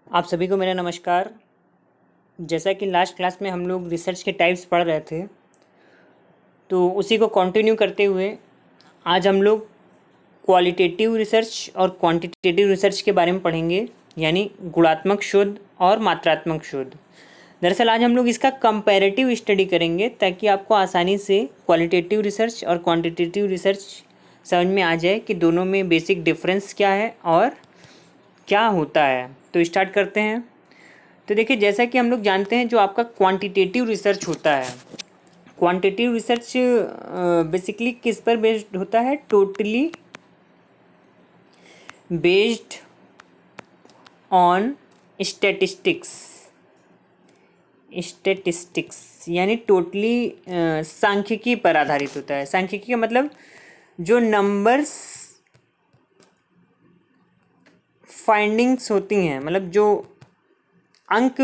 आप सभी को मेरा नमस्कार। जैसा कि लास्ट क्लास में हम लोग रिसर्च के टाइप्स पढ़ रहे थे, तो उसी को कंटिन्यू करते हुए आज हम लोग क्वालिटेटिव रिसर्च और क्वांटिटेटिव रिसर्च के बारे में पढ़ेंगे, यानी गुणात्मक शोध और मात्रात्मक शोध। दरअसल आज हम लोग इसका कंपैरेटिव स्टडी करेंगे ताकि आपको आसानी से क्वालिटेटिव रिसर्च और क्वांटिटेटिव रिसर्च समझ में आ जाए कि दोनों में बेसिक डिफरेंस क्या है और क्या होता है। तो स्टार्ट करते हैं। तो देखिए, जैसा कि हम लोग जानते हैं, जो आपका क्वांटिटेटिव रिसर्च होता है, क्वांटिटेटिव रिसर्च बेसिकली किस पर बेस्ड होता है? Totally based on statistics. Statistics यानी टोटली सांख्यिकी पर आधारित होता है। सांख्यिकी का मतलब जो नंबर्स फाइंडिंग्स होती हैं, मतलब जो अंक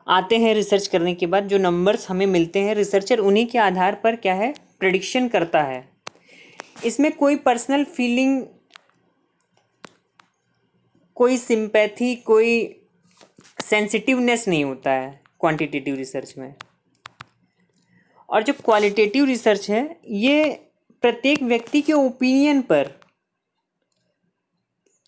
आते हैं रिसर्च करने के बाद, जो नंबर्स हमें मिलते हैं, रिसर्चर उन्हीं के आधार पर क्या है, प्रेडिक्शन करता है। इसमें कोई पर्सनल फीलिंग, कोई सिंपैथी, कोई सेंसिटिवनेस नहीं होता है क्वांटिटेटिव रिसर्च में। और जो क्वालिटेटिव रिसर्च है, ये प्रत्येक व्यक्ति के ओपिनियन पर,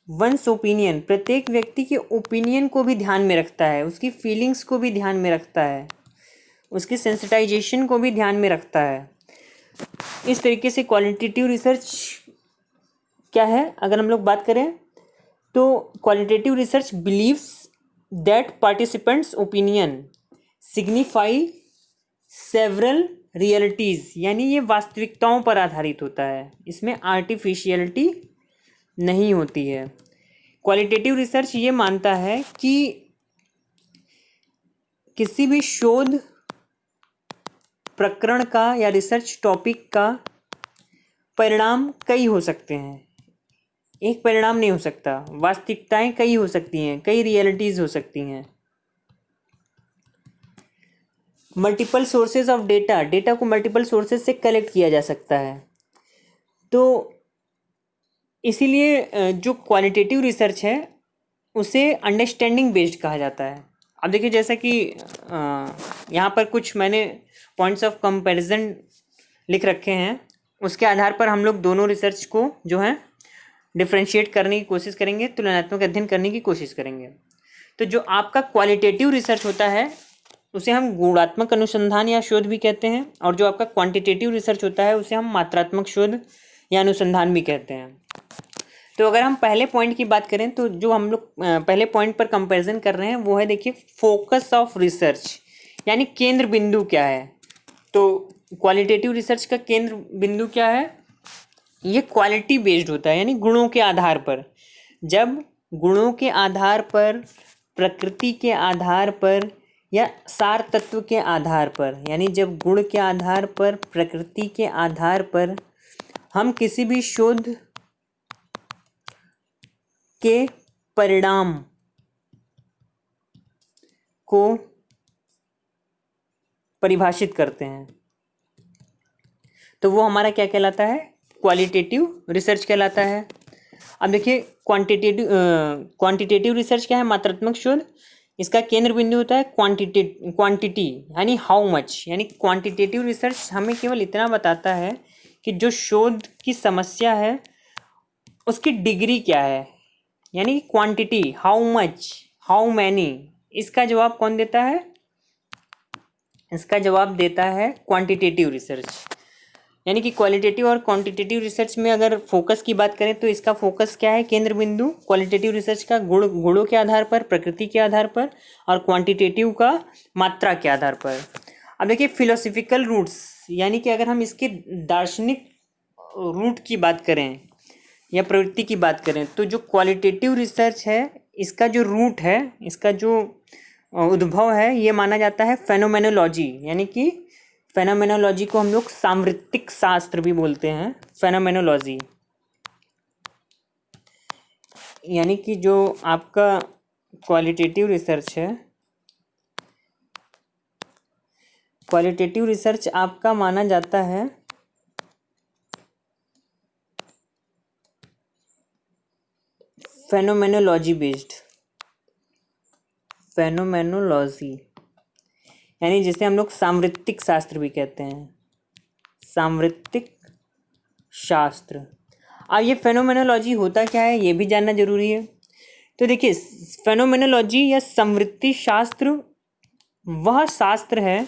वंस ओपिनियन, प्रत्येक व्यक्ति के ओपिनियन को भी ध्यान में रखता है, उसकी फीलिंग्स को भी ध्यान में रखता है, उसकी सेंसिटाइजेशन को भी ध्यान में रखता है। इस तरीके से क्वालिटेटिव रिसर्च क्या है, अगर हम लोग बात करें तो qualitative research believes that participants opinion signify several realities, यानी ये वास्तविकताओं पर आधारित होता है, इसमें आर्टिफिशियलिटी नहीं होती है। क्वालिटेटिव रिसर्च ये मानता है कि किसी भी शोध प्रकरण का या रिसर्च टॉपिक का परिणाम कई हो सकते हैं, एक परिणाम नहीं हो सकता। वास्तविकताएं कई हो सकती हैं, कई रियलिटीज़ हो सकती हैं। Multiple sources of data, data को मल्टीपल सोर्सेज से कलेक्ट किया जा सकता है। तो इसीलिए जो क्वालिटेटिव रिसर्च है उसे अंडरस्टैंडिंग बेस्ड कहा जाता है। अब देखिए, जैसा कि यहाँ पर कुछ मैंने पॉइंट्स ऑफ कंपैरिजन लिख रखे हैं, उसके आधार पर हम लोग दोनों रिसर्च को जो है डिफ्रेंशिएट करने की कोशिश करेंगे, तुलनात्मक अध्ययन करने की कोशिश करेंगे। तो जो आपका क्वालिटेटिव रिसर्च होता है उसे हम गुणात्मक अनुसंधान या शोध भी कहते हैं, और जो आपका क्वांटिटेटिव रिसर्च होता है उसे हम मात्रात्मक शोध या अनुसंधान भी कहते हैं। तो अगर हम पहले पॉइंट की बात करें, तो जो हम लोग पहले पॉइंट पर कंपैरिजन कर रहे हैं वो है, देखिए, फोकस ऑफ रिसर्च, यानी केंद्र बिंदु क्या है। तो क्वालिटेटिव रिसर्च का केंद्र बिंदु क्या है? ये क्वालिटी बेस्ड होता है, यानी गुणों के आधार पर। जब गुणों के आधार पर, प्रकृति के आधार पर या सार तत्व के आधार पर, यानी जब गुण के आधार पर, प्रकृति के आधार पर हम किसी भी शोध के परिणाम को परिभाषित करते हैं, तो वो हमारा क्या कहलाता है? क्वालिटेटिव रिसर्च कहलाता है। अब देखिए, क्वांटिटेटिव रिसर्च क्या है? मात्रात्मक शोध। इसका केंद्र बिंदु होता है क्वांटिटी, यानी हाउ मच। यानी क्वांटिटेटिव रिसर्च हमें केवल इतना बताता है कि जो शोध की समस्या है उसकी डिग्री क्या है, यानी quantity, how much, how many. इसका जवाब कौन देता है? इसका जवाब देता है क्वांटिटेटिव रिसर्च। यानी कि क्वालिटेटिव और क्वांटिटेटिव रिसर्च में अगर फोकस की बात करें तो इसका फोकस क्या है? केंद्र बिंदु। क्वालिटेटिव रिसर्च का गुणों के आधार पर, प्रकृति के आधार पर, और क्वांटिटेटिव का मात्रा के आधार पर। अब देखिए, फिलोसफिकल रूट्स, यानी कि अगर हम इसके दार्शनिक रूट की बात करें या प्रवृत्ति की बात करें, तो जो क्वालिटेटिव रिसर्च है इसका जो रूट है, इसका जो उद्भव है, ये माना जाता है फेनोमेनोलॉजी। यानी कि फेनोमेनोलॉजी को हम लोग सामृतिक शास्त्र भी बोलते हैं, फेनोमेनोलॉजी। यानी कि जो आपका क्वालिटेटिव रिसर्च है, क्वालिटेटिव रिसर्च आपका माना जाता है फेनोमेनोलॉजी बेस्ड। फेनोमेनोलॉजी, यानी जिसे हम लोग सामृतिक शास्त्र भी कहते हैं, सामृतिक शास्त्र। अब ये फेनोमेनोलॉजी होता क्या है ये भी जानना जरूरी है। तो देखिए, फेनोमेनोलॉजी या समवृत्ति शास्त्र वह शास्त्र है,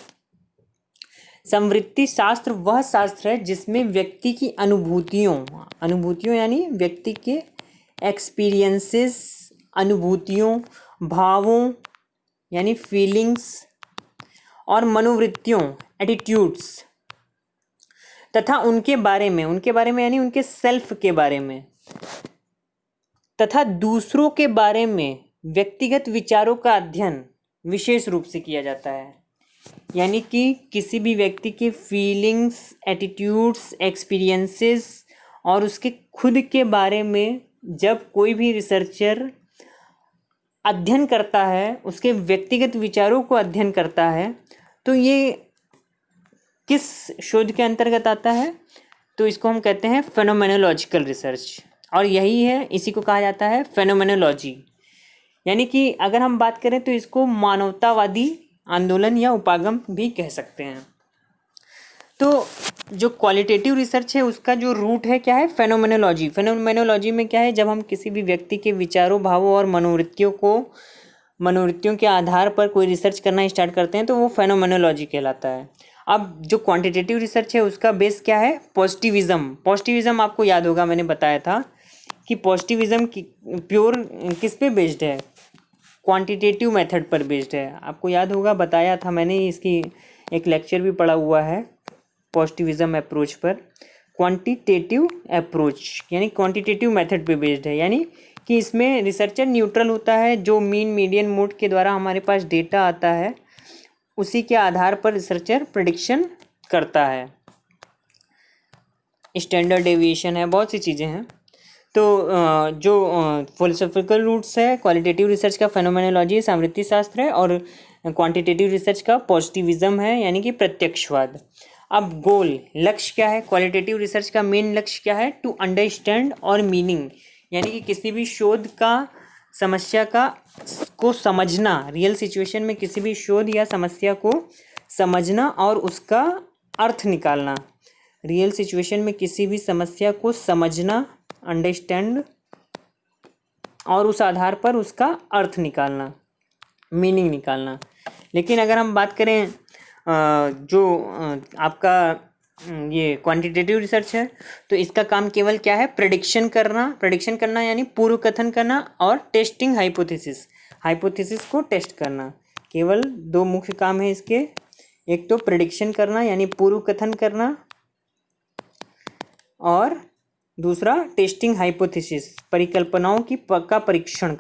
समवृत्ति शास्त्र वह शास्त्र है जिसमें व्यक्ति की अनुभूतियों यानी व्यक्ति के एक्सपीरियंसेस, अनुभूतियों, भावों यानी फीलिंग्स और मनोवृत्तियों एटीट्यूड्स तथा उनके बारे में यानी उनके सेल्फ के बारे में तथा दूसरों के बारे में व्यक्तिगत विचारों का अध्ययन विशेष रूप से किया जाता है। यानी कि किसी भी व्यक्ति के फीलिंग्स, एटीट्यूड्स, एक्सपीरियंसेस और उसके खुद के बारे में जब कोई भी रिसर्चर अध्ययन करता है, उसके व्यक्तिगत विचारों को अध्ययन करता है, तो ये किस शोध के अंतर्गत आता है? तो इसको हम कहते हैं फेनोमेनोलॉजिकल रिसर्च, और यही है, इसी को कहा जाता है फेनोमेनोलॉजी। यानी कि अगर हम बात करें तो इसको मानवतावादी आंदोलन या उपागम भी कह सकते हैं। तो जो क्वालिटेटिव रिसर्च है उसका जो रूट है क्या है? फेनोमेनोलॉजी। फेनोमेनोलॉजी में क्या है, जब हम किसी भी व्यक्ति के विचारों, भावों और मनोवृत्तियों के आधार पर कोई रिसर्च करना स्टार्ट करते हैं तो वो फेनोमेनोलॉजी कहलाता है। अब जो क्वांटिटेटिव रिसर्च है उसका बेस क्या है? पॉजिटिविज्म आपको याद होगा, मैंने बताया था कि पॉजिटिविज्म प्योर किस पे बेस्ड है? क्वांटिटेटिव मेथड पर बेस्ड है। आपको याद होगा, बताया था मैंने, इसकी एक लेक्चर भी पढ़ा हुआ है पॉजिटिविज्म अप्रोच पर। क्वांटिटेटिव अप्रोच यानी क्वांटिटेटिव मेथड पे बेस्ड है, यानी कि इसमें रिसर्चर न्यूट्रल होता है। जो मीन मीडियन मोड के द्वारा हमारे पास डेटा आता है उसी के आधार पर रिसर्चर प्रेडिक्शन करता है। स्टैंडर्ड डेविएशन है, बहुत सी चीज़ें हैं। तो जो फिलोसॉफिकल रूट्स है क्वालिटेटिव रिसर्च का फेनोमेनोलॉजी सामृत्ति शास्त्र है, और क्वांटिटेटिव रिसर्च का पॉजिटिविज्म है यानी कि प्रत्यक्षवाद। अब गोल, लक्ष्य क्या है? क्वालिटेटिव रिसर्च का मेन लक्ष्य क्या है? टू अंडरस्टैंड और मीनिंग, यानी कि किसी भी शोध का समस्या को समझना, रियल सिचुएशन में किसी भी शोध या समस्या को समझना और उसका अर्थ निकालना। रियल सिचुएशन में किसी भी समस्या को समझना, अंडरस्टैंड, और उस आधार पर उसका अर्थ निकालना, मीनिंग निकालना। लेकिन अगर हम बात करें जो आपका ये क्वांटिटेटिव रिसर्च है तो इसका काम केवल क्या है? प्रेडिक्शन करना यानी पूर्व कथन करना, और टेस्टिंग हाइपोथेसिस को टेस्ट करना। केवल दो मुख्य काम है इसके, एक तो प्रेडिक्शन करना यानी पूर्व कथन करना, और दूसरा टेस्टिंग हाइपोथेसिस, परिकल्पना का परीक्षण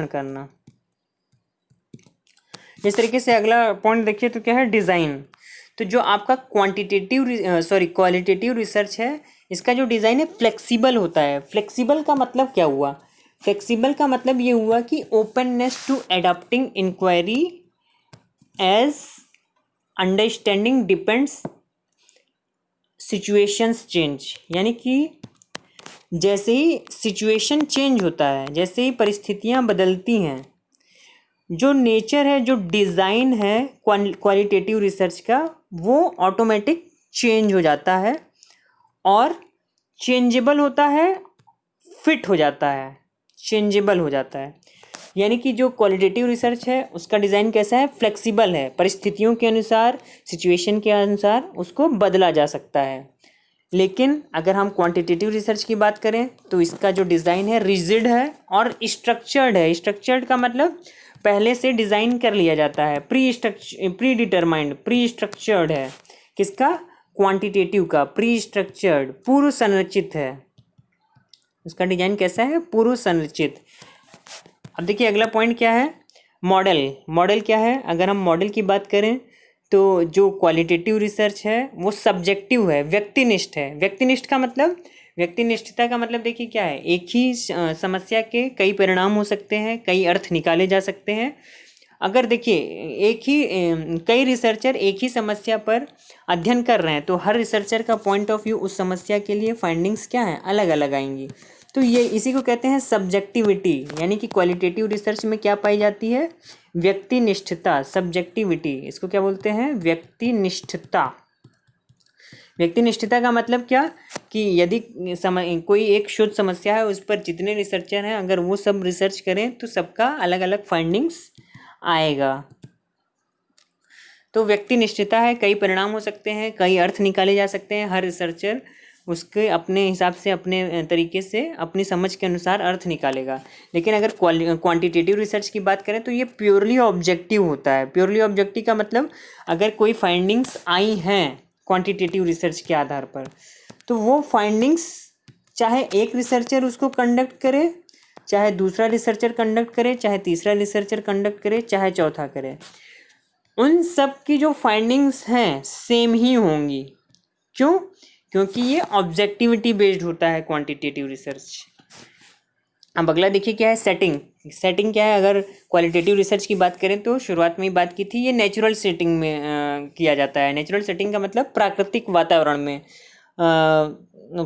करना। इस तरीके से अगला पॉइंट देखिए तो क्या है? डिज़ाइन। तो जो आपका क्वालिटेटिव रिसर्च है इसका जो डिज़ाइन है फ्लेक्सिबल होता है। फ्लेक्सिबल का मतलब क्या हुआ? फ्लेक्सिबल का मतलब ये हुआ कि openness to adapting inquiry as understanding depends situations change, यानी कि जैसे ही सिचुएशन चेंज होता है, जैसे ही परिस्थितियां बदलती हैं, जो नेचर है, जो डिज़ाइन है क्वालिटेटिव रिसर्च का, वो ऑटोमेटिक चेंज हो जाता है और चेंजेबल होता है, फिट हो जाता है, चेंजेबल हो जाता है। यानी कि जो क्वालिटेटिव रिसर्च है उसका डिज़ाइन कैसा है? फ्लेक्सिबल है, परिस्थितियों के अनुसार, सिचुएशन के अनुसार उसको बदला जा सकता है। लेकिन अगर हम क्वांटिटेटिव रिसर्च की बात करें तो इसका जो डिज़ाइन है रिजिड है और स्ट्रक्चर्ड है। स्ट्रक्चर्ड का मतलब पहले से डिज़ाइन कर लिया जाता है, प्री डिटरमाइंड, प्री स्ट्रक्चर्ड है। किसका? क्वांटिटेटिव का प्री स्ट्रक्चर्ड, पूर्व संरचित है। उसका डिज़ाइन कैसा है? पूर्व संरचित। अब देखिए अगला पॉइंट क्या है? मॉडल क्या है? अगर हम मॉडल की बात करें तो जो क्वालिटेटिव रिसर्च है वो सब्जेक्टिव है, व्यक्तिनिष्ठ है। व्यक्तिनिष्ठता का मतलब देखिए क्या है? एक ही समस्या के कई परिणाम हो सकते हैं, कई अर्थ निकाले जा सकते हैं। अगर देखिए कई रिसर्चर एक ही समस्या पर अध्ययन कर रहे हैं तो हर रिसर्चर का पॉइंट ऑफ व्यू उस समस्या के लिए फाइंडिंग्स क्या है? अलग अलग आएंगी। तो ये इसी को कहते हैं सब्जेक्टिविटी, यानी कि क्वालिटेटिव रिसर्च में क्या पाई जाती है, व्यक्तिनिष्ठता, सब्जेक्टिविटी, इसको क्या बोलते हैं, व्यक्तिनिष्ठता। व्यक्तिनिष्ठता का मतलब क्या, कि यदि कोई एक शोध समस्या है, उस पर जितने रिसर्चर हैं अगर वो सब रिसर्च करें तो सबका अलग अलग फाइंडिंग्स आएगा। तो व्यक्तिनिष्ठता है, कई परिणाम हो सकते हैं, कई अर्थ निकाले जा सकते हैं, हर रिसर्चर उसके अपने हिसाब से, अपने तरीके से, अपनी समझ के अनुसार अर्थ निकालेगा। लेकिन अगर क्वांटिटेटिव रिसर्च की बात करें तो ये प्योरली ऑब्जेक्टिव होता है। प्योरली ऑब्जेक्टिव का मतलब अगर कोई फाइंडिंग्स आई हैं क्वांटिटेटिव रिसर्च के आधार पर, तो वो फाइंडिंग्स चाहे एक रिसर्चर उसको कंडक्ट करे, चाहे दूसरा रिसर्चर कंडक्ट करे, चाहे तीसरा रिसर्चर कंडक्ट करे, चाहे चौथा करे, उन सब की जो फाइंडिंग्स हैं सेम ही होंगी। क्यों? क्योंकि ये ऑब्जेक्टिविटी बेस्ड होता है क्वांटिटेटिव रिसर्च। अब अगला देखिए क्या है, सेटिंग। सेटिंग क्या है, अगर क्वालिटेटिव रिसर्च की बात करें तो शुरुआत में ही बात की थी, ये नेचुरल सेटिंग में किया जाता है। नेचुरल सेटिंग का मतलब प्राकृतिक वातावरण में,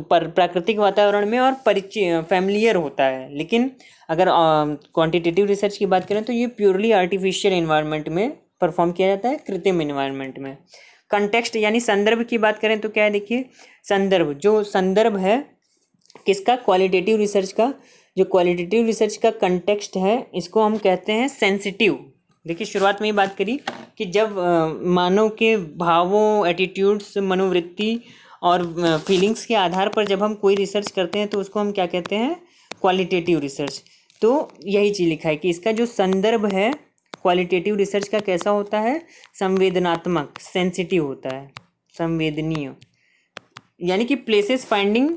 प्राकृतिक वातावरण में और परिचय फैमिलियर होता है। लेकिन अगर क्वांटिटेटिव रिसर्च की बात करें तो ये प्योरली आर्टिफिशियल इन्वायरमेंट में परफॉर्म किया जाता है, कृत्रिम इन्वायरमेंट में। कंटेक्स्ट यानी संदर्भ की बात करें तो क्या है, देखिए संदर्भ, जो संदर्भ है किसका, क्वालिटेटिव रिसर्च का, जो क्वालिटेटिव रिसर्च का कंटेक्स्ट है इसको हम कहते हैं सेंसिटिव। देखिए शुरुआत में ही बात करी कि जब मानव के भावों, एटीट्यूड्स, मनोवृत्ति और फीलिंग्स के आधार पर जब हम कोई रिसर्च करते हैं तो उसको हम क्या कहते हैं, क्वालिटेटिव रिसर्च। तो यही चीज़ लिखा है कि इसका जो संदर्भ है क्वालिटेटिव रिसर्च का कैसा होता है, संवेदनात्मक, सेंसिटिव होता है, संवेदनीय, यानी कि places finding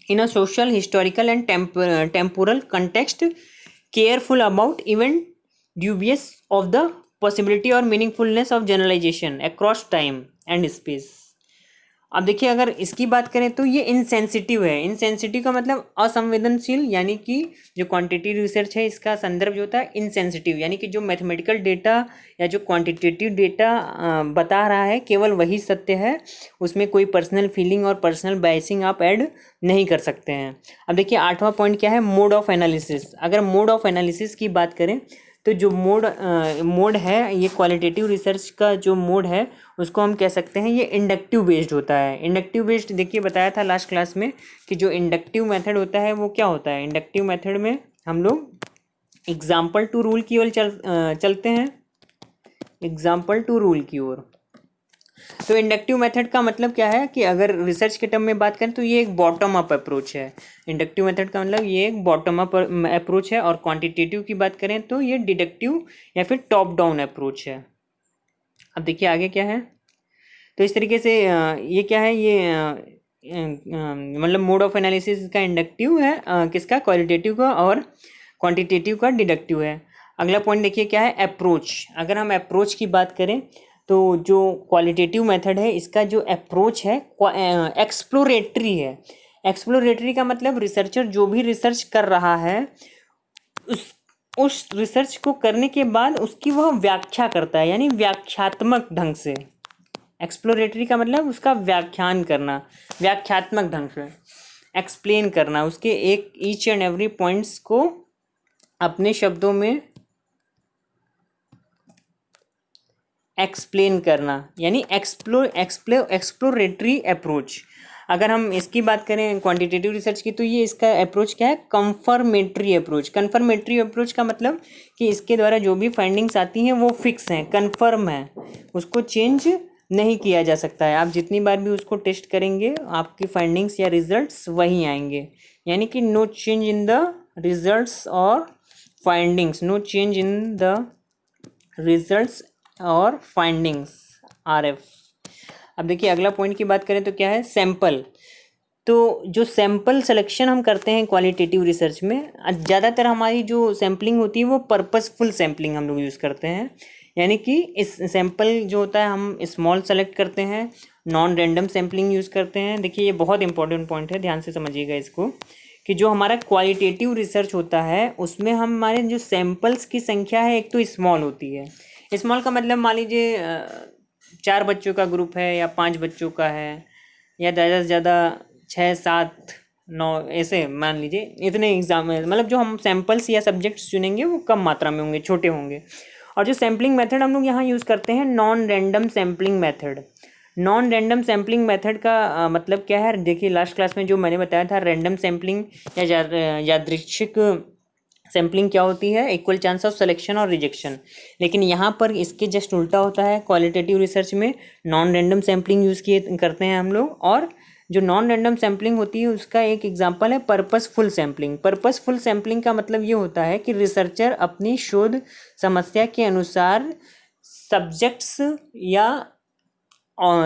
in a social, historical and temporal context, careful about even dubious of the possibility और meaningfulness of generalization across time and space। अब देखिए अगर इसकी बात करें तो ये इनसेंसिटिव है। इनसेंसिटिव का मतलब असंवेदनशील, यानी कि जो क्वांटिटेटिव रिसर्च है इसका संदर्भ जो होता है इनसेंसिटिव, यानी कि जो मैथमेटिकल डेटा या जो क्वांटिटेटिव डेटा बता रहा है केवल वही सत्य है, उसमें कोई पर्सनल फीलिंग और पर्सनल बायसिंग आप ऐड नहीं कर सकते हैं। अब देखिए 8वां पॉइंट क्या है, मोड ऑफ एनालिसिस। अगर मोड ऑफ एनालिसिस की बात करें तो जो मोड है, ये क्वालिटेटिव रिसर्च का जो मोड है उसको हम कह सकते हैं ये इंडक्टिव बेस्ड होता है। इंडक्टिव बेस्ड देखिए बताया था लास्ट क्लास में कि जो इंडक्टिव मेथड होता है वो क्या होता है। इंडक्टिव मेथड में हम लोग एग्जाम्पल टू रूल की ओर चलते हैं, एग्जाम्पल टू रूल की ओर। तो इंडक्टिव मेथड का मतलब क्या है कि अगर रिसर्च के टर्म में बात करें तो ये एक बॉटम अप अप्रोच है। इंडक्टिव मेथड का मतलब ये एक बॉटम अप अप्रोच है, और क्वांटिटेटिव की बात करें तो ये डिडक्टिव या फिर टॉप डाउन अप्रोच है। अब देखिए आगे क्या है, तो इस तरीके से ये क्या है, ये मतलब मोड ऑफ एनालिसिस का इंडक्टिव है, किसका, क्वालिटेटिव का, और क्वांटिटेटिव का डिडक्टिव है। अगला पॉइंट देखिए क्या है, अप्रोच। अगर हम अप्रोच की बात करें तो जो क्वालिटेटिव मेथड है इसका जो अप्रोच है एक्सप्लोरेटरी है। एक्सप्लोरेटरी का मतलब रिसर्चर जो भी रिसर्च कर रहा है उस रिसर्च को करने के बाद उसकी वह व्याख्या करता है, यानी व्याख्यात्मक ढंग से। एक्सप्लोरेटरी का मतलब उसका व्याख्यान करना, व्याख्यात्मक ढंग से एक्सप्लेन करना, उसके एक ईच एंड एवरी पॉइंट्स को अपने शब्दों में एक्सप्लेन करना, यानी एक्सप्लोरेटरी अप्रोच। अगर हम इसकी बात करें क्वांटिटेटिव रिसर्च की तो ये इसका अप्रोच क्या है, कंफर्मेटरी अप्रोच। कंफर्मेटरी अप्रोच का मतलब कि इसके द्वारा जो भी फाइंडिंग्स आती हैं वो फिक्स हैं, कंफर्म है, उसको चेंज नहीं किया जा सकता है। आप जितनी बार भी उसको टेस्ट करेंगे आपकी फाइंडिंग्स या रिजल्ट्स वही आएंगे, यानी कि no change in the results और findings, no change in the results और फाइंडिंग्स, RF। अब देखिए अगला पॉइंट की बात करें तो क्या है, सैंपल। तो जो सैंपल सिलेक्शन हम करते हैं क्वालिटेटिव रिसर्च में, ज़्यादातर हमारी जो सैम्पलिंग होती है वो पर्पसफुल सैम्पलिंग हम लोग यूज़ करते हैं, यानी कि इस सैंपल जो होता है हम स्मॉल सेलेक्ट करते हैं, नॉन रैंडम सैम्पलिंग यूज़ करते हैं। देखिए ये बहुत इंपॉर्टेंट पॉइंट है, ध्यान से समझिएगा इसको, कि जो हमारा क्वालिटेटिव रिसर्च होता है उसमें हमारे जो सैंपल्स की संख्या है एक तो स्मॉल होती है। स्मॉल का मतलब मान लीजिए 4 बच्चों का ग्रुप है या 5 बच्चों का है, या ज़्यादा से ज़्यादा 6-7 9 ऐसे मान लीजिए इतने एग्जाम में, मतलब जो हम सैम्पल्स या सब्जेक्ट्स चुनेंगे वो कम मात्रा में होंगे, छोटे होंगे। और जो सैम्पलिंग मेथड हम लोग यहाँ यूज़ करते हैं, non random sampling method. Non random sampling method का मतलब क्या है, देखिए लास्ट क्लास में जो मैंने बताया था, रैंडम सैम्पलिंग या यादृच्छिक सैम्पलिंग क्या होती है, इक्वल चांस ऑफ सिलेक्शन और रिजेक्शन। लेकिन यहाँ पर इसके जस्ट उल्टा होता है। क्वालिटेटिव रिसर्च में नॉन रैंडम सैम्पलिंग यूज़ किए करते हैं हम लोग, और जो नॉन रैंडम सैम्पलिंग होती है उसका एक एग्जांपल है पर्पसफुल सैम्पलिंग। पर्पसफुल सैम्पलिंग का मतलब ये होता है कि रिसर्चर अपनी शोध समस्या के अनुसार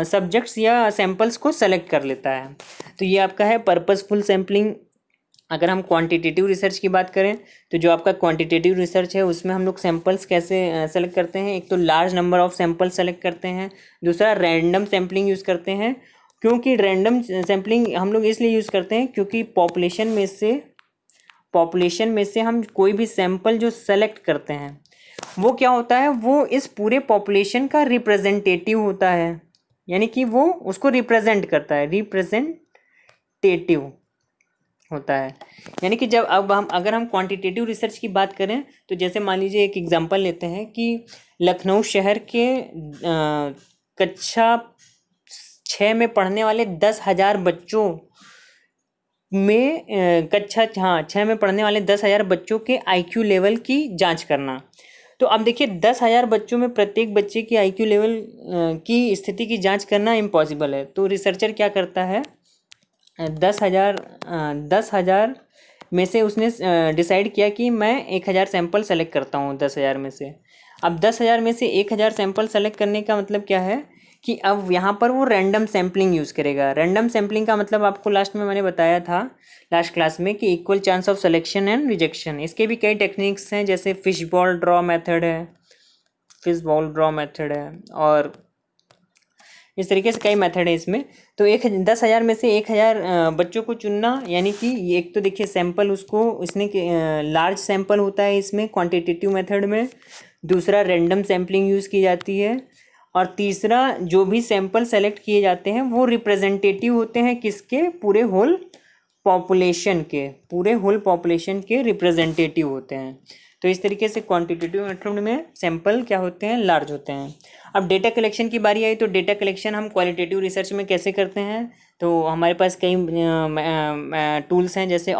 सब्जेक्ट्स या सैंपल्स को सेलेक्ट कर लेता है। तो ये आपका है पर्पसफुल सैम्पलिंग। अगर हम क्वांटिटेटिव रिसर्च की बात करें तो जो आपका क्वांटिटेटिव रिसर्च है उसमें हम लोग सैंपल्स कैसे सेलेक्ट करते हैं, एक तो large number of sample select करते हैं, दूसरा रैंडम सैम्पलिंग यूज़ करते हैं। क्योंकि रैंडम सैम्पलिंग हम लोग इसलिए यूज़ करते हैं क्योंकि पॉपुलेशन में से हम कोई भी सैंपल जो सेलेक्ट करते हैं वो क्या होता है, वो इस पूरे पॉपुलेशन का रिप्रेजेंटेटिव होता है, यानी कि वो उसको रिप्रेजेंट करता है, रिप्रेजेंटेटिव होता है। यानी कि जब अब अगर हम क्वांटिटेटिव रिसर्च की बात करें तो जैसे मान लीजिए एक एग्जांपल लेते हैं कि लखनऊ शहर के कक्षा 6 में पढ़ने वाले 10,000 बच्चों में कक्षा 6 में पढ़ने वाले 10,000 बच्चों के IQ लेवल की जांच करना। तो अब देखिए 10,000 बच्चों में प्रत्येक बच्चे की IQ लेवल की स्थिति की जांच करना इम्पॉसिबल है। तो रिसर्चर क्या करता है, 10,000 में से उसने डिसाइड किया कि मैं 1,000 सैंपल सेलेक्ट करता हूँ 10,000 में से। अब 10,000 में से 1,000 सैंपल सेलेक्ट करने का मतलब क्या है कि अब यहाँ पर वो रैंडम सैम्पलिंग यूज़ करेगा। रैंडम सैम्पलिंग का मतलब आपको लास्ट में मैंने बताया था लास्ट क्लास में कि equal chance of selection and rejection. इसके भी कई टेक्निक्स हैं, जैसे फिश बॉल ड्रॉ मेथड है और इस तरीके से कई मेथड है इसमें। तो 10,000 में से 1,000 बच्चों को चुनना, यानी कि एक तो देखिए सैंपल उसको इसने लार्ज सैंपल होता है इसमें क्वांटिटेटिव मेथड में, दूसरा रैंडम सैम्पलिंग यूज़ की जाती है, और तीसरा जो भी सैंपल सेलेक्ट किए जाते हैं वो रिप्रेजेंटेटिव होते हैं किसके, पूरे होल पॉपुलेशन के रिप्रेजेंटेटिव होते हैं। तो इस तरीके से क्वांटिटेटिव मेथड में सैंपल क्या होते हैं, लार्ज होते हैं। अब डेटा कलेक्शन की बारी आई तो डेटा कलेक्शन हम क्वालिटेटिव रिसर्च में कैसे करते हैं, तो हमारे पास कई टूल्स हैं, जैसे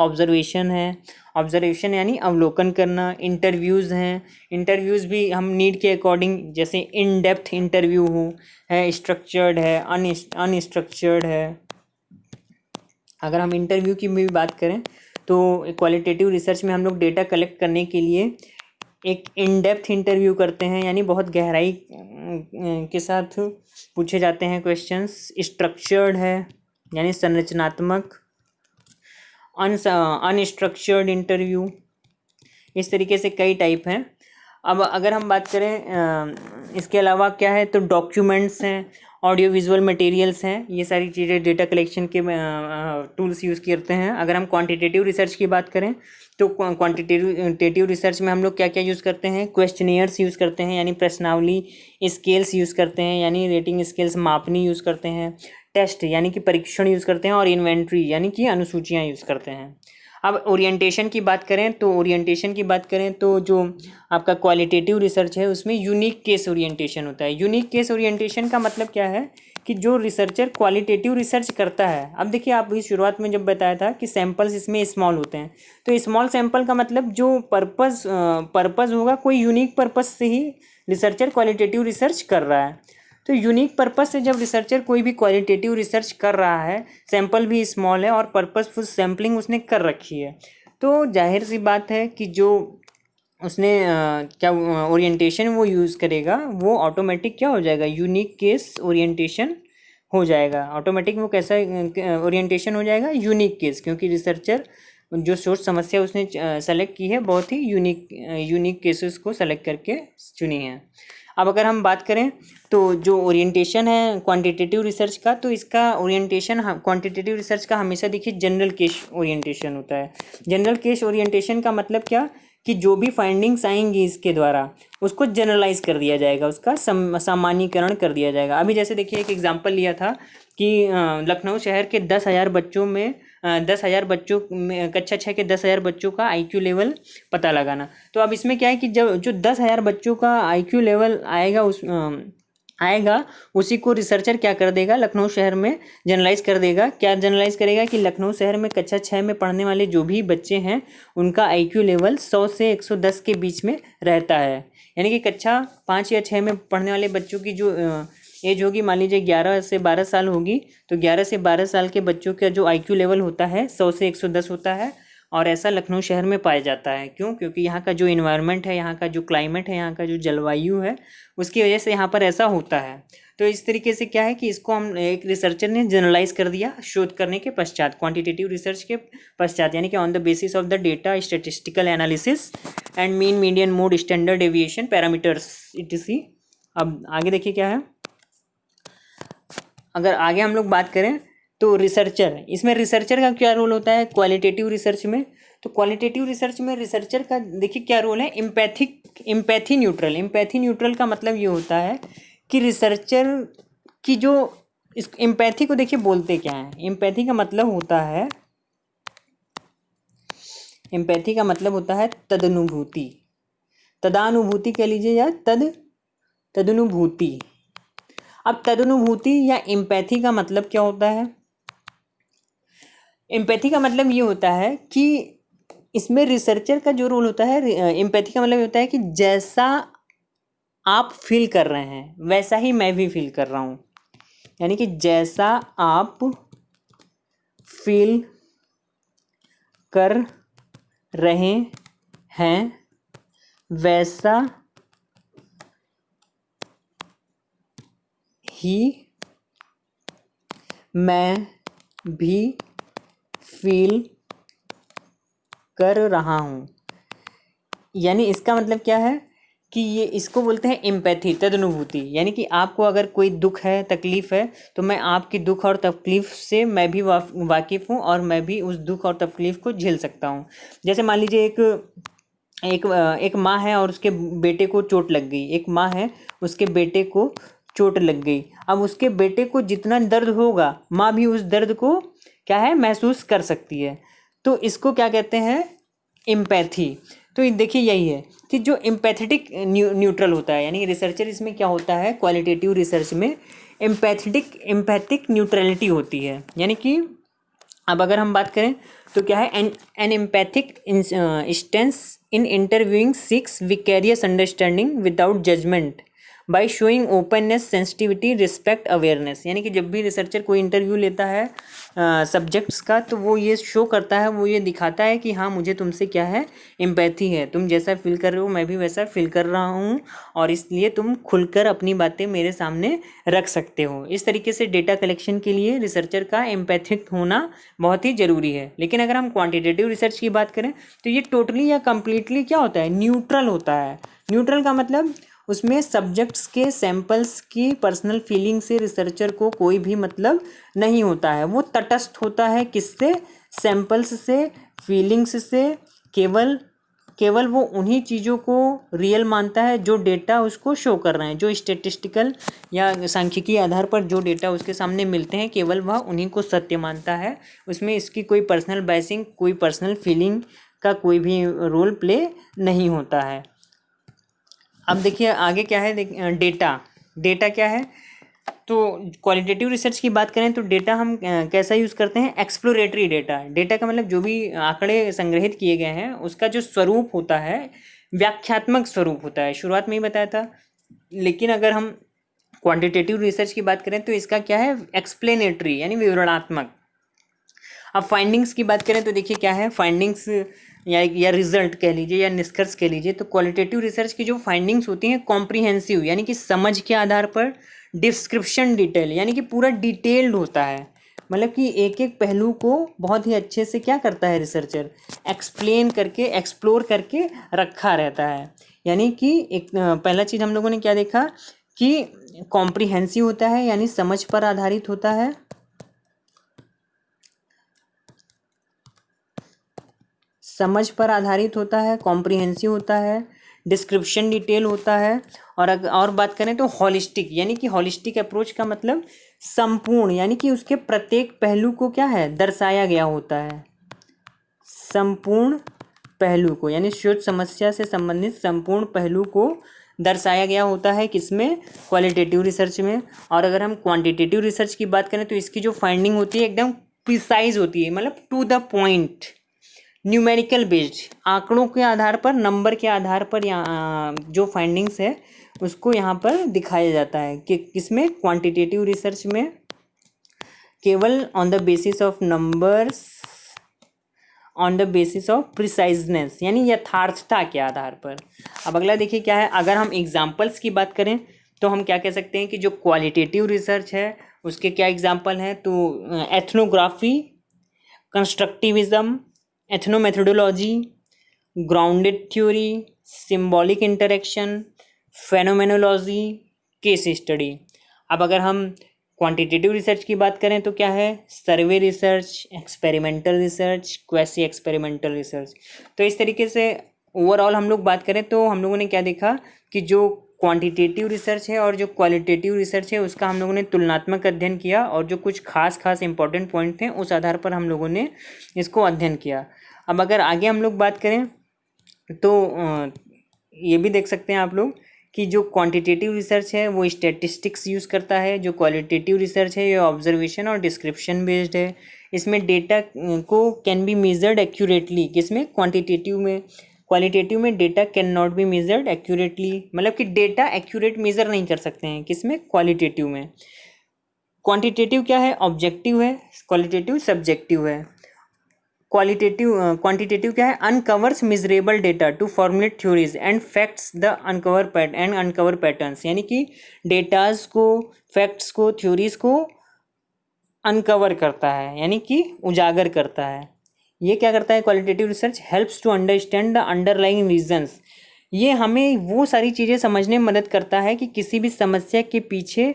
ऑब्जर्वेशन यानी अवलोकन करना, इंटरव्यूज़ हैं, इंटरव्यूज़ भी हम नीड के अकॉर्डिंग, जैसे इन डेप्थ इंटरव्यू है, स्ट्रक्चर्ड है, अनस्ट्रक्चर्ड है। अगर हम इंटरव्यू की भी बात करें तो क्वालिटेटिव रिसर्च में हम लोग डेटा कलेक्ट करने के लिए एक इन डेप्थ इंटरव्यू करते हैं, यानी बहुत गहराई के साथ पूछे जाते हैं क्वेश्चंस। स्ट्रक्चर्ड है यानी संरचनात्मक, अनस्ट्रक्चर्ड इंटरव्यू, इस तरीके से कई टाइप हैं। अब अगर हम बात करें इसके अलावा क्या है, तो डॉक्यूमेंट्स हैं, ऑडियो विजुअल मटेरियल्स हैं, ये सारी चीज़ें डेटा कलेक्शन के टूल्स यूज़ करते हैं। अगर हम क्वांटिटेटिव रिसर्च की बात करें तो क्वांटिटेटिव रिसर्च में हम लोग क्या क्या यूज़ करते हैं, क्वेश्चनियर्स यूज़ करते हैं, यानी प्रश्नावली, स्केल्स यूज़ करते हैं, यानी रेटिंग स्केल्स मापनी यूज़ करते हैं, टेस्ट यानी कि परीक्षण यूज़ करते हैं, और इन्वेंट्री यानी कि अनुसूचियाँ यूज़ करते हैं। अब ओरिएंटेशन की बात करें तो जो आपका क्वालिटेटिव रिसर्च है उसमें यूनिक केस ओरिएंटेशन होता है। यूनिक केस ओरिएंटेशन का मतलब क्या है कि जो रिसर्चर क्वालिटेटिव रिसर्च करता है, अब देखिए आप इस शुरुआत में जब बताया था कि सैंपल्स इसमें स्मॉल होते हैं, तो स्मॉल सैंपल का मतलब जो पर्पस होगा, कोई यूनिक पर्पस से ही रिसर्चर क्वालिटेटिव रिसर्च कर रहा है। तो यूनिक पर्पस से जब रिसर्चर कोई भी क्वालिटेटिव रिसर्च कर रहा है, सैंपल भी स्मॉल है और पर्पसफुल सैम्पलिंग उसने कर रखी है, तो जाहिर सी बात है कि जो उसने क्या ओरिएंटेशन वो यूज़ करेगा वो ऑटोमेटिक क्या हो जाएगा, यूनिक केस ओरिएंटेशन हो जाएगा। ऑटोमेटिक वो कैसा ओरिएंटेशन हो जाएगा, यूनिक केस, क्योंकि रिसर्चर जो सोर्स समस्या उसने सेलेक्ट की है बहुत ही यूनिक केसेस को सेलेक्ट करके चुनी है। अब अगर हम बात करें तो जो ओरिएंटेशन है क्वांटिटेटिव रिसर्च का, तो इसका ओरिएंटेशन क्वांटिटेटिव रिसर्च का हमेशा देखिए जनरल केस ओरिएंटेशन होता है। जनरल केस ओरिएंटेशन का मतलब क्या कि जो भी फाइंडिंग्स आएंगी इसके द्वारा उसको जनरलाइज कर दिया जाएगा, उसका सामान्यीकरण कर दिया जाएगा। अभी जैसे देखिए एक एग्जांपल लिया था कि लखनऊ शहर के 10,000 बच्चों में 10,000 बच्चों में, कक्षा 6 के 10,000 बच्चों का IQ लेवल पता लगाना। तो अब इसमें क्या है कि जब जो 10,000 बच्चों का IQ लेवल आएगा उसी को रिसर्चर क्या कर देगा, लखनऊ शहर में जनरलाइज कर देगा। क्या जनरलाइज करेगा कि लखनऊ शहर में कक्षा 6 में पढ़ने वाले जो भी बच्चे हैं उनका IQ लेवल 100 से 110 के बीच में रहता है। यानी कि कक्षा 5 या 6 में पढ़ने वाले बच्चों की जो एज होगी, मान लीजिए 11 से 12 साल होगी, तो 11 से 12 साल के बच्चों का जो IQ लेवल होता है 100 से 110 होता है। और ऐसा लखनऊ शहर में पाया जाता है। क्यों? क्योंकि यहाँ का जो इन्वायरमेंट है, यहाँ का जो क्लाइमेट है, यहाँ का जो जलवायु है, उसकी वजह से यहाँ पर ऐसा होता है। तो इस तरीके से क्या है कि इसको हम एक रिसर्चर ने जनरलाइज कर दिया शोध करने के पश्चात, क्वांटिटेटिव रिसर्च के पश्चात, यानी कि on the basis of the data, statistical analysis and mean, median, mode, standard deviation, parameters etc। अब आगे देखिए क्या है। अगर आगे हम लोग बात करें तो रिसर्चर, इसमें रिसर्चर का क्या रोल होता है क्वालिटेटिव रिसर्च में। तो क्वालिटेटिव रिसर्च में रिसर्चर का देखिए क्या रोल है, एम्पैथी न्यूट्रल। एम्पैथी न्यूट्रल का मतलब ये होता है कि रिसर्चर की जो इस एम्पैथी को देखिए बोलते क्या है। एम्पैथी का मतलब होता है, एम्पैथी का मतलब होता है तदनुभूति, तदानुभूति कह लीजिए या तदनुभूति। अब तदनुभूति या एम्पैथी का मतलब क्या होता है। एम्पैथी का मतलब ये होता है कि इसमें रिसर्चर का जो रोल होता है, एम्पैथी का मतलब होता है कि जैसा आप फील कर रहे हैं वैसा ही मैं भी फील कर रहा हूँ। यानी कि जैसा आप फील कर रहे हैं वैसा ही मैं भी फील कर रहा हूँ। यानी इसका मतलब क्या है कि ये इसको बोलते हैं एम्पैथी, तदनुभूति। यानी कि आपको अगर कोई दुख है, तकलीफ़ है, तो मैं आपकी दुख और तकलीफ़ से मैं भी वाकिफ़ हूँ और मैं भी उस दुख और तकलीफ़ को झेल सकता हूँ। जैसे मान लीजिए एक माँ है और उसके बेटे को चोट लग गई। एक माँ है, उसके बेटे को चोट लग गई। अब उसके बेटे को जितना दर्द होगा, माँ भी उस दर्द को क्या है महसूस कर सकती है। तो इसको क्या कहते हैं, एम्पैथी। तो देखिए यही है कि जो एम्पैथेटिक न्यूट्रल होता है, यानी रिसर्चर इसमें क्या होता है, क्वालिटेटिव रिसर्च में एम्पैथिक न्यूट्रलिटी होती है। यानी कि अब अगर हम बात करें तो क्या है, an empathic stance in interviewing seeks vicarious understanding without judgement by showing openness, sensitivity, respect, awareness. यानी कि जब भी रिसर्चर कोई इंटरव्यू लेता है सब्जेक्ट्स का, तो वो ये शो करता है, वो ये दिखाता है कि हाँ मुझे तुमसे क्या है, एम्पैथी है, तुम जैसा फील कर रहे हो मैं भी वैसा फील कर रहा हूँ, और इसलिए तुम खुलकर अपनी बातें मेरे सामने रख सकते हो। इस तरीके से डेटा कलेक्शन के लिए रिसर्चर का एम्पैथिक होना बहुत ही ज़रूरी है। लेकिन अगर हम क्वान्टिटेटिव रिसर्च की बात करें तो ये टोटली या कम्प्लीटली क्या होता है, न्यूट्रल होता है। न्यूट्रल का मतलब उसमें सब्जेक्ट्स के सैंपल्स की पर्सनल फीलिंग से रिसर्चर को कोई भी मतलब नहीं होता है। वो तटस्थ होता है किससे, सैंपल्स से, फीलिंग्स से। केवल वो उन्हीं चीज़ों को रियल मानता है जो डेटा उसको शो कर रहे हैं, जो स्टेटिस्टिकल या सांख्यिकी आधार पर जो डेटा उसके सामने मिलते हैं, केवल वह उन्हीं को सत्य मानता है। उसमें इसकी कोई पर्सनल बायसिंग, कोई पर्सनल फीलिंग का कोई भी रोल प्ले नहीं होता है। अब देखिए आगे क्या है, डेटा क्या है। तो क्वालिटेटिव रिसर्च की बात करें तो डेटा हम कैसा यूज़ करते हैं, एक्सप्लोरेटरी डेटा। डेटा का मतलब जो भी आंकड़े संग्रहित किए गए हैं उसका जो स्वरूप होता है व्याख्यात्मक स्वरूप होता है, शुरुआत में ही बताया था। लेकिन अगर हम क्वांटिटेटिव रिसर्च की बात करें तो इसका क्या है, एक्सप्लेनेटरी यानी विवरणात्मक। अब फाइंडिंग्स की बात करें तो देखिए क्या है, फाइंडिंग्स या रिजल्ट कह लीजिए या निष्कर्ष कह लीजिए। तो क्वालिटेटिव रिसर्च की जो फाइंडिंग्स होती हैं कॉम्प्रिहेंसिव, यानी कि समझ के आधार पर, डिस्क्रिप्शन डिटेल यानी कि पूरा डिटेल्ड होता है। मतलब कि एक एक पहलू को बहुत ही अच्छे से क्या करता है रिसर्चर, एक्सप्लेन करके, एक्सप्लोर करके रखा रहता है। यानी कि एक पहला चीज़ हम लोगों ने क्या देखा कि कॉम्प्रिहेंसिव होता है, यानी समझ पर आधारित होता है। समझ पर आधारित होता है, कॉम्प्रिहेंसिव होता है, डिस्क्रिप्शन डिटेल होता है। और बात करें तो हॉलिस्टिक, यानी कि हॉलिस्टिक अप्रोच का मतलब संपूर्ण यानी कि उसके प्रत्येक पहलू को क्या है दर्शाया गया होता है, संपूर्ण पहलू को यानी शोध समस्या से संबंधित संपूर्ण पहलू को दर्शाया गया होता है किसमें, क्वालिटेटिव रिसर्च में। और अगर हम क्वांटिटेटिव रिसर्च की बात करें तो इसकी जो फाइंडिंग होती है एकदम प्रिसाइज होती है, मतलब to the point, numerical based, आंकड़ों के आधार पर, नंबर के आधार पर जो फाइंडिंग्स है उसको यहाँ पर दिखाया जाता है कि किसमें, क्वांटिटेटिव रिसर्च में केवल on the basis of numbers, on the basis of preciseness यानी यथार्थता के आधार पर। अब अगला देखिए क्या है, अगर हम एग्जाम्पल्स की बात करें तो हम क्या कह सकते हैं कि जो क्वालिटेटिव रिसर्च है उसके क्या एग्जाम्पल हैं, तो ethnography, constructivism, ethnomethodology, grounded theory, symbolic interaction, phenomenology, case study. अब अगर हम क्वांटिटेटिव रिसर्च की बात करें तो क्या है, सर्वे research, experimental research, quasi experimental research. तो इस तरीके से ओवरऑल हम लोग बात करें तो हम लोगों ने क्या देखा कि जो क्वांटिटेटिव रिसर्च है और जो क्वालिटेटिव रिसर्च है उसका हम लोगों ने तुलनात्मक अध्ययन किया, और जो कुछ खास इंपॉर्टेंट पॉइंट थे उस आधार पर हम लोगों ने इसको अध्ययन किया। अब अगर आगे हम लोग बात करें तो ये भी देख सकते हैं आप लोग कि जो क्वांटिटेटिव रिसर्च है वो स्टैटिस्टिक्स यूज़ करता है, जो क्वालिटेटिव रिसर्च है ये ऑब्जर्वेशन और डिस्क्रिप्शन बेस्ड है। इसमें डेटा को कैन बी मेजर्ड एक्यूरेटली, किसमें, क्वांटिटेटिव में। क्वालिटेटिव में data can not be measured accurately, मतलब कि डेटा एक्यूरेट मेजर नहीं कर सकते हैं, किसमें, क्वालिटेटिव में। क्वांटिटेटिव क्या है, ऑब्जेक्टिव है, क्वालिटेटिव सब्जेक्टिव है। क्वांटिटेटिव क्या है, uncovers measurable data to formulate theories and facts the uncover patterns, यानी कि डेटाज को, फैक्ट्स को, थ्योरीज को अनकवर करता है यानी कि उजागर करता है। ये क्या करता है, qualitative research helps to understand the underlying reasons, ये हमें वो सारी चीज़ें समझने में मदद करता है कि किसी भी समस्या के पीछे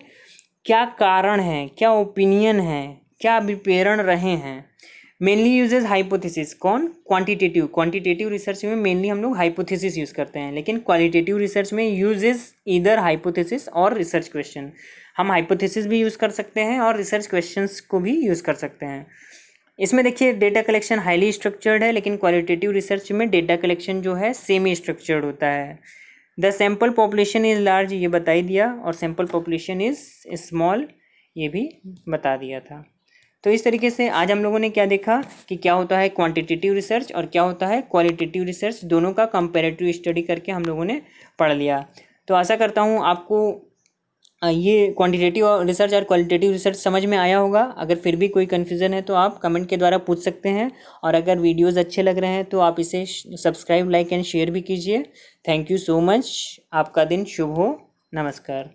क्या कारण है, क्या ओपिनियन है, क्या अभिप्रेरण रहे हैं। मेनली यूजेज हाइपोथेसिस, कौन, क्वांटिटेटिव रिसर्च में मेनली हम लोग हाइपोथेसिस यूज़ करते हैं, लेकिन क्वालिटेटिव रिसर्च में यूजेज इधर हाइपोथेसिस और रिसर्च क्वेश्चन। हम हाइपोथेसिस भी यूज़ कर सकते हैं और रिसर्च क्वेश्चंस को भी यूज़ कर सकते हैं। इसमें देखिए डेटा कलेक्शन हाईली स्ट्रक्चर्ड है, लेकिन क्वालिटेटिव रिसर्च में डेटा कलेक्शन जो है सेमी स्ट्रक्चर्ड होता है। The sample population is large, ये बता ही दिया, और सैम्पल पॉपुलेशन इज़ स्मॉल, ये भी बता दिया था। तो इस तरीके से आज हम लोगों ने क्या देखा कि क्या होता है क्वांटिटेटिव रिसर्च और क्या होता है क्वालिटेटिव रिसर्च, दोनों का कंपैरेटिव स्टडी करके हम लोगों ने पढ़ लिया। तो आशा करता हूँ आपको ये क्वांटिटेटिव रिसर्च और क्वालिटेटिव रिसर्च समझ में आया होगा। अगर फिर भी कोई कन्फ्यूज़न है तो आप कमेंट के द्वारा पूछ सकते हैं, और अगर वीडियोज़ अच्छे लग रहे हैं तो आप इसे सब्सक्राइब, लाइक एंड शेयर भी कीजिए। थैंक यू सो मच, आपका दिन शुभ हो, नमस्कार।